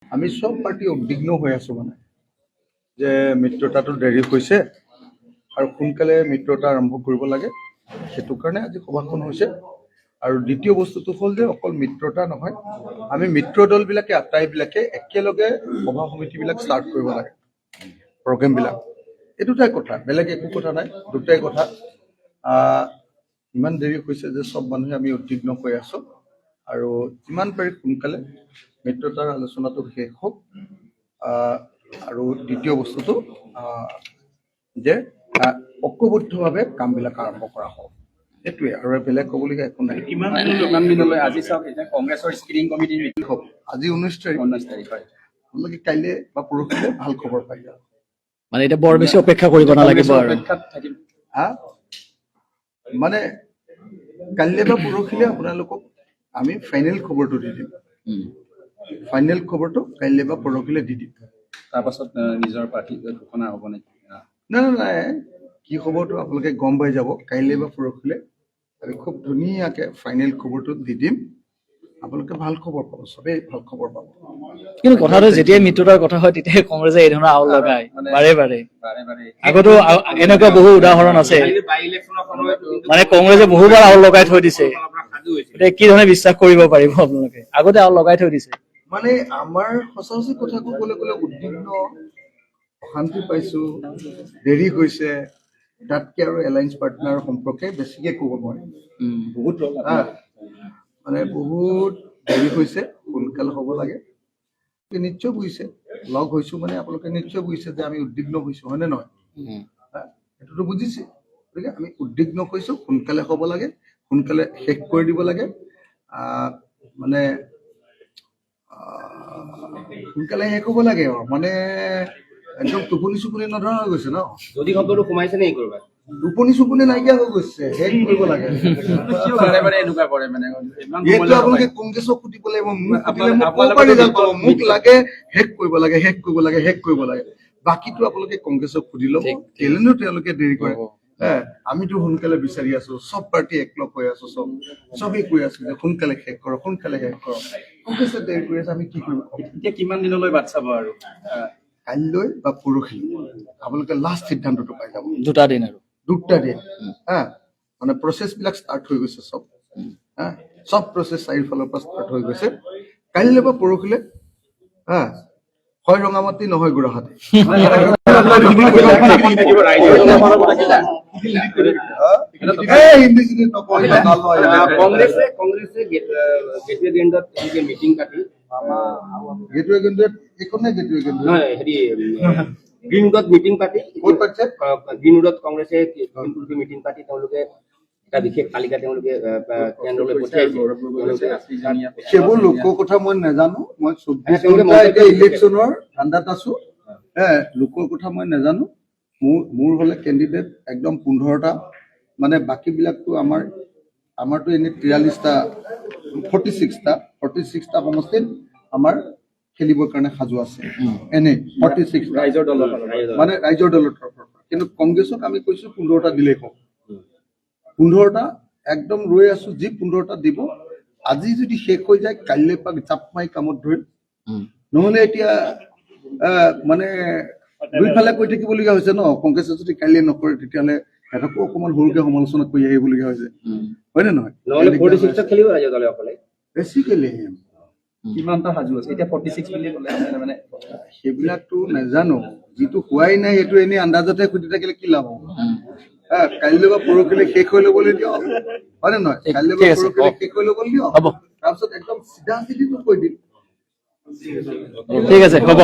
আমি সব পাৰ্টি উদ্বিগ্ন হৈ আছো মানে যে মিত্ৰতাটো দেৰি হৈছে আৰু সোনকালে মিত্ৰতা আৰম্ভ কৰিব লাগে। সেইটো কাৰণে আজি সভাখন হৈছে। আৰু দ্বিতীয় বস্তুটো হ'ল যে অকল মিত্ৰতা নহয়, আমি মিত্ৰ দলবিলাকে আটাইবিলাকে একেলগে সভা সমিতিবিলাক ষ্টাৰ্ট কৰিব লাগে, প্ৰগ্ৰেমবিলাক। এই দুটাই কথা, বেলেগ একো কথা নাই, দুটাই কথা। ইমান দেৰি হৈছে যে সব মানুহে আমি উদ্বিগ্ন হৈ আছো আৰু যিমান পাৰি সোনকালে মিত্ৰতাৰ আলোচনাটো শেষ হওক। আৰু দ্বিতীয় বস্তুটো যে ঐক্যবদ্ধভাৱে কামবিলাক আৰম্ভ কৰা হওক, সেইটোৱে। আৰু বেলেগ ক'বলগীয়া একো নাই। কিমান দিনলৈ আজি চাওক এতিয়া কংগ্ৰেছৰ স্ক্ৰিনিং কমিটিৰ মিটিং হ'ব আজি 19 তাৰিখ। হয়। আপোনালোকে কাইলৈ বা পৰহিলে ভাল খবৰ পাই যাব। মানে এতিয়া বৰ বেছি অপেক্ষা কৰিব নালাগিব আৰু অপেক্ষাত থাকিম। মানে কাইলৈ বা পৰহিলে আপোনালোকক আমি ফাইনেল খবৰটো দি দিম। ফাইনেল খবৰটো কাইলৈ বা পৰহিলে দি দিম। তাৰপাছত নিজৰ প্ৰাৰ্থী ঘোষণা হ'ব নেকি? নাই, কি খবৰটো আপোনালোকে গম পাই যাব। কাইলৈ বা পৰহিলে আমি খুব ধুনীয়াকৈ ফাইনেল খবৰটো দি দিম। আপোনালোকে ভাল খবৰ পাব, চবেই ভাল খবৰ পাব। কিন্তু কথাটো যেতিয়াই মিত্ৰতাৰ কথা হয় তেতিয়াই কংগ্ৰেছে এই ধৰণৰ আউল লগায় বাৰে বাৰে। আগতো এনেকুৱা বহু উদাহৰণ আছে, মানে কংগ্ৰেছে বহুবাৰ আউল লগাই থৈ দিছে। এতিয়া কি ধৰণে বিশ্বাস কৰিব পাৰিব আপোনালোকে? আগতে আউল লগাই থৈ দিছে। মানে আমাৰ সঁচা কথা ক'বলৈ গ'লে উদ্বিগ্ন, অশান্তি পাইছো, দেৰি হৈছে। তাতকে আৰু এলায়েন্স পাৰ্টনাৰ সম্পৰ্কে বেছিকে ক'ব নোৱাৰিম। বহুত মানে বহুত দেৰি হৈছে, সোনকালে হ'ব লাগে। নিশ্চয় বুজিছে, লগ হৈছো মানে আপোনালোকে নিশ্চয় বুজিছে যে আমি উদ্বিগ্ন হৈছো, হয়নে নহয়? সেইটোতো বুজিছে। গতিকে আমি উদ্বিগ্ন হৈছো, সোনকালে হ'ব লাগে, সোনকালে শেষ কৰি দিব লাগে। মানে সোনকালে শেষ হ'ব লাগে আৰু মানে একদম টোপনি চুপনি নধৰা হৈ গৈছে ন। যদি শব্দটো সোমাইছে নেকি কৰবাত? টোপনি চুপনি নাইকিয়া হৈ গৈছে, শেষ কৰিব লাগে। এনেকুৱা কৰে মানে এইটো আপোনালোকে কংগ্ৰেছক সুধিব লাগিব, মোক সুধিলে মোক ক'ব পাৰি যাব। মোক লাগে শেষ কৰিব লাগে, শেষ কৰিব লাগে, শেষ কৰিব লাগে। বাকীটো আপোনালোকে কংগ্ৰেছক সুধি ল'ব, কেলেনো তেওঁলোকে দেৰি কৰে। আমিতো সোনকালে বিচাৰি আছো, চব পাৰ্টি একলগ হৈ আছো, চবেই কৈ আছো যে সোনকালে শেষ কৰক, সোনকালে শেষ কৰক। কংগ্ৰেছে দেৰি কৰি আছে, আমি কি কৰিব? এতিয়া কিমান দিনলৈ বাট চাব আৰু? কাইলৈ বা পৰহিলৈ আপোনালোকে লাষ্ট সিদ্ধান্তটো পাই যাব। দুটা দিন আৰু দুটা দিন মানে প্ৰচেছবিলাক ষ্টাৰ্ট হৈ গৈছে চব। চব প্ৰচেছ চাৰিওফালৰ পৰা ষ্টাৰ্ট হৈ গৈছে। কাইলৈ বা পৰহিলে হয় ৰঙামাটি, নহয় গুৱাহাটী। কংগ্ৰেছে গেটৱে গেণ্ডত মিটিং পাতি গেটৱে গেণ্ডত এইখনে গেটৱে গেণ্ড হেৰি গ্ৰীণউডত মিটিং পাতি ক'ত পাতিছে? গ্ৰীণউডত কংগ্ৰেছে মিটিং পাতি তেওঁলোকে এটা বিশেষ তালিকা তেওঁলোকে কেন্দ্ৰলৈ পঠিয়াইছে। সেইবোৰ লোকৰ কথা মই নাজানো। মই 24 এতিয়া ইলেকশ্যনৰ ঠাণ্ডাত আছো। লোকৰ কথা মই নাজানো। মোৰ হ'লে কেণ্ডিডেট একদম 15টা, মানে বাকীবিলাকতো আমাৰতো এনেই 43টা 46টা সমষ্টিত আমাৰ খেলিবৰ কাৰণে সাজু আছে। এনেই 46 ৰাইজৰ দলৰ মানে ৰাইজৰ দলৰ তৰফৰ পৰা। কিন্তু কংগ্ৰেছক আমি কৈছো 15টা দিলেই হওক। 15টা একদম ৰৈ আছো, যি 15টা দিব। আজি যদি শেষ হৈ যায়, কাইলৈ পাক জাপ মাৰি কামত ধৰিম। নহলে এতিয়া মানে দুইফালে কৈ থাকিবলগীয়া হৈছে ন। কংগ্ৰেছে যদি কাইলৈ নকৰে তেতিয়াহ'লে সিহঁতকো অকণমান সৰুকে সমালোচনা কৰি আহিবলগীয়া হৈছে, হয়নে নহয়? বেছিকেলি কিমানটা সাজু আছে এতিয়া? 46 বুলি ক'লে মানে সেইবিলাকতো নাজানো। যিটো হোৱাই নাই সেইটো এনেই আন্দাজতে সুধি থাকিলে কি লাভ হ'ব? কাইলৈ বা পৰহিলৈ শেষ হৈ ল'বলৈ দিয়ক, হয়নে নহয়? কাইলৈ বা পৰহিলৈ শেষ হৈ ল'বলৈ দিয়ক, তাৰপিছত একদম চিধা চিধি কৈ দিম। ঠিক আছে, হ'ব।